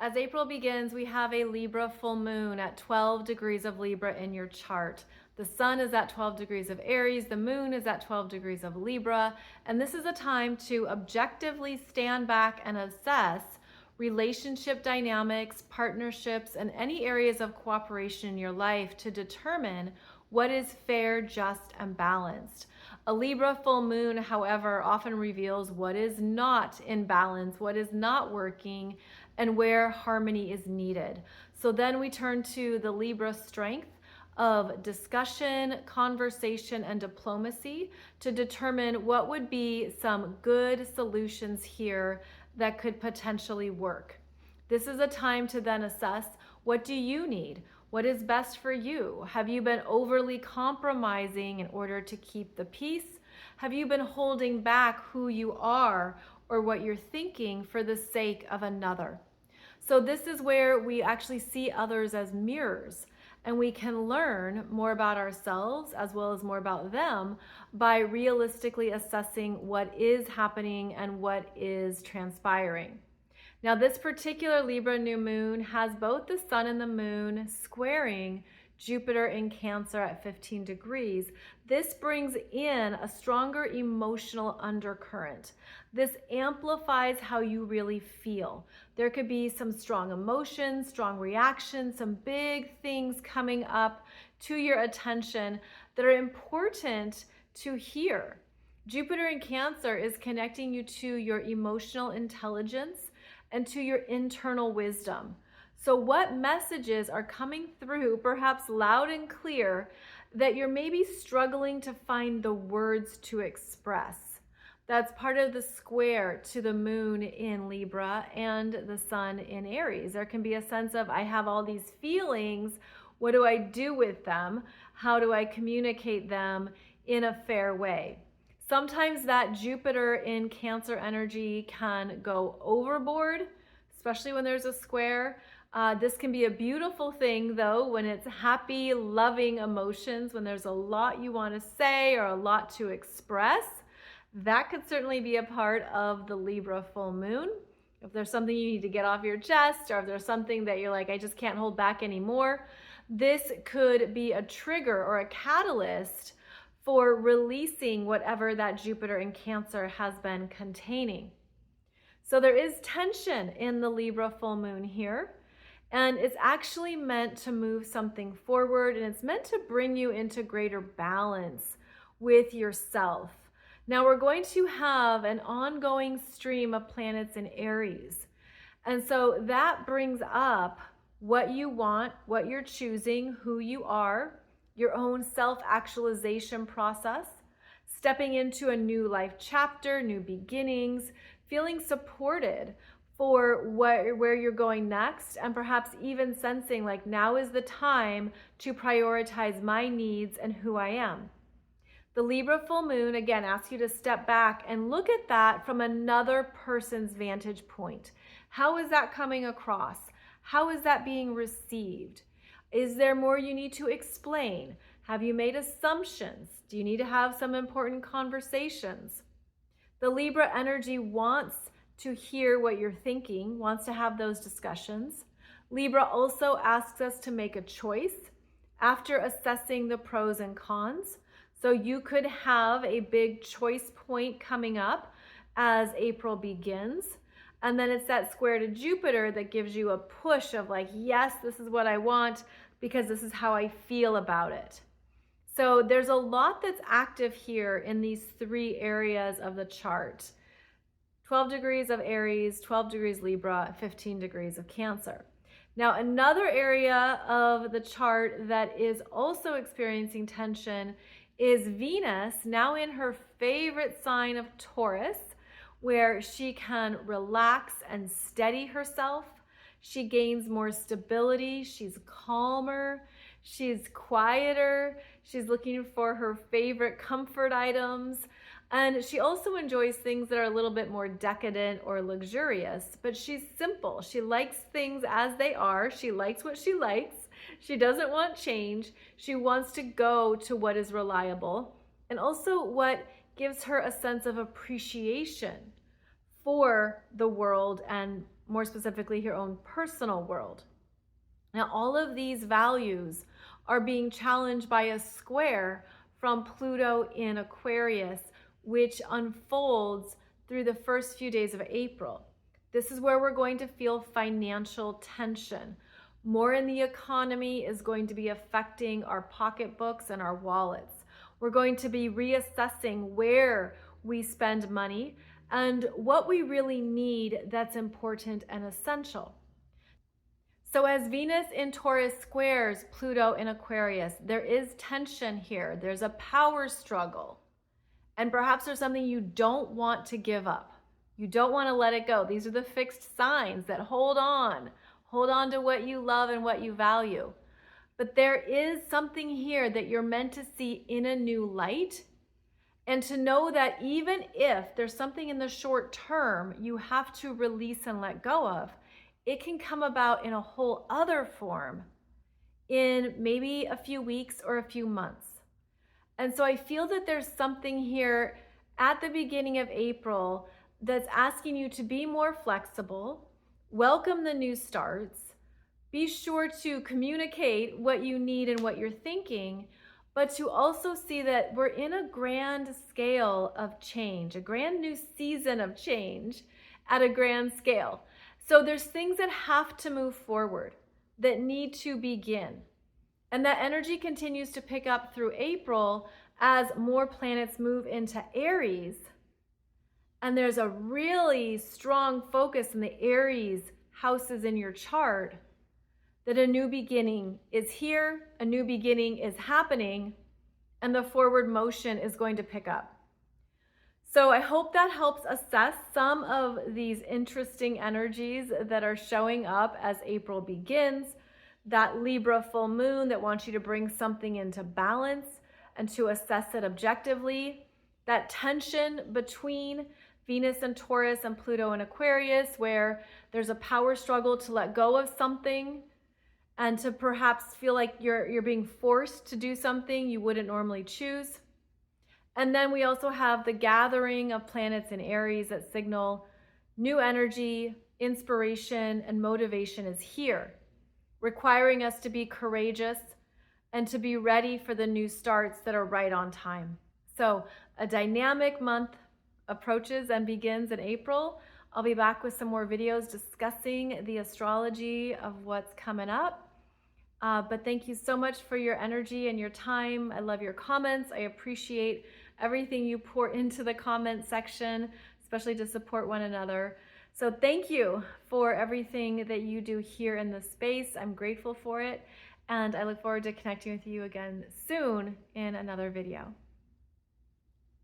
As April begins, we have a Libra full moon at 12 degrees of Libra in your chart. The sun is at 12 degrees of Aries, the moon is at 12 degrees of Libra, and this is a time to objectively stand back and assess relationship dynamics, partnerships, and any areas of cooperation in your life to determine what is fair, just, and balanced. A Libra full moon, however, often reveals what is not in balance, what is not working, and where harmony is needed. So then we turn to the Libra strength of discussion, conversation, and diplomacy to determine what would be some good solutions here that could potentially work. This is a time to then assess, what do you need? What is best for you? Have you been overly compromising in order to keep the peace? Have you been holding back who you are or what you're thinking for the sake of another? So this is where we actually see others as mirrors, and we can learn more about ourselves as well as more about them by realistically assessing what is happening and what is transpiring. Now, this particular Libra new moon has both the sun and the moon squaring Jupiter in Cancer at 15 degrees. This brings in a stronger emotional undercurrent. This amplifies how you really feel. There could be some strong emotions, strong reactions, some big things coming up to your attention that are important to hear. Jupiter in Cancer is connecting you to your emotional intelligence and to your internal wisdom. So what messages are coming through, perhaps loud and clear, that you're maybe struggling to find the words to express? That's part of the square to the moon in Libra and the sun in Aries. There can be a sense of, I have all these feelings. What do I do with them? How do I communicate them in a fair way? Sometimes that Jupiter in Cancer energy can go overboard, especially when there's a square. This can be a beautiful thing, though, when it's happy, loving emotions, when there's a lot you want to say or a lot to express. That could certainly be a part of the Libra full moon. If there's something you need to get off your chest, or if there's something that you're like, I just can't hold back anymore, this could be a trigger or a catalyst for releasing whatever that Jupiter in Cancer has been containing. So there is tension in the Libra full moon here, and it's actually meant to move something forward, and it's meant to bring you into greater balance with yourself. Now we're going to have an ongoing stream of planets in Aries, and so that brings up what you want, what you're choosing, who you are, your own self-actualization process, stepping into a new life chapter, new beginnings, feeling supported for where you're going next, and perhaps even sensing like now is the time to prioritize my needs and who I am. The Libra full moon, again, asks you to step back and look at that from another person's vantage point. How is that coming across? How is that being received? Is there more you need to explain? Have you made assumptions? Do you need to have some important conversations? The Libra energy wants to hear what you're thinking, wants to have those discussions. Libra also asks us to make a choice after assessing the pros and cons. So you could have a big choice point coming up as April begins. And then it's that square to Jupiter that gives you a push of like, yes, this is what I want because this is how I feel about it. So there's a lot that's active here in these three areas of the chart. 12 degrees of Aries, 12 degrees Libra, 15 degrees of Cancer. Now, another area of the chart that is also experiencing tension is Venus, now in her favorite sign of Taurus, where she can relax and steady herself. She gains more stability. She's calmer. She's quieter. She's looking for her favorite comfort items. And she also enjoys things that are a little bit more decadent or luxurious, but she's simple. She likes things as they are. She likes what she likes. She doesn't want change. She wants to go to what is reliable and also what gives her a sense of appreciation for the world and more specifically your own personal world. Now, all of these values are being challenged by a square from Pluto in Aquarius, which unfolds through the first few days of April. This is where we're going to feel financial tension. More in the economy is going to be affecting our pocketbooks and our wallets. We're going to be reassessing where we spend money and what we really need that's important and essential. So as Venus in Taurus squares Pluto in Aquarius, there is tension here. There's a power struggle. And perhaps there's something you don't want to give up. You don't want to let it go. These are the fixed signs that hold on. Hold on to what you love and what you value. But there is something here that you're meant to see in a new light, and to know that even if there's something in the short term you have to release and let go of, it can come about in a whole other form in maybe a few weeks or a few months. And so I feel that there's something here at the beginning of April that's asking you to be more flexible, welcome the new starts, be sure to communicate what you need and what you're thinking, but to also see that we're in a grand scale of change, a grand new season of change at a grand scale. So there's things that have to move forward, that need to begin. And that energy continues to pick up through April as more planets move into Aries. And there's a really strong focus in the Aries houses in your chart that a new beginning is here, a new beginning is happening, and the forward motion is going to pick up. So I hope that helps assess some of these interesting energies that are showing up as April begins. That Libra full moon that wants you to bring something into balance and to assess it objectively. That tension between Venus and Taurus and Pluto and Aquarius, where there's a power struggle to let go of something and to perhaps feel like you're being forced to do something you wouldn't normally choose. And then we also have the gathering of planets in Aries that signal new energy, inspiration, and motivation is here, requiring us to be courageous and to be ready for the new starts that are right on time. So a dynamic month approaches and begins in April. I'll be back with some more videos discussing the astrology of what's coming up. But thank you so much for your energy and your time. I love your comments. I appreciate everything you pour into the comment section, especially to support one another. So thank you for everything that you do here in this space. I'm grateful for it. And I look forward to connecting with you again soon in another video.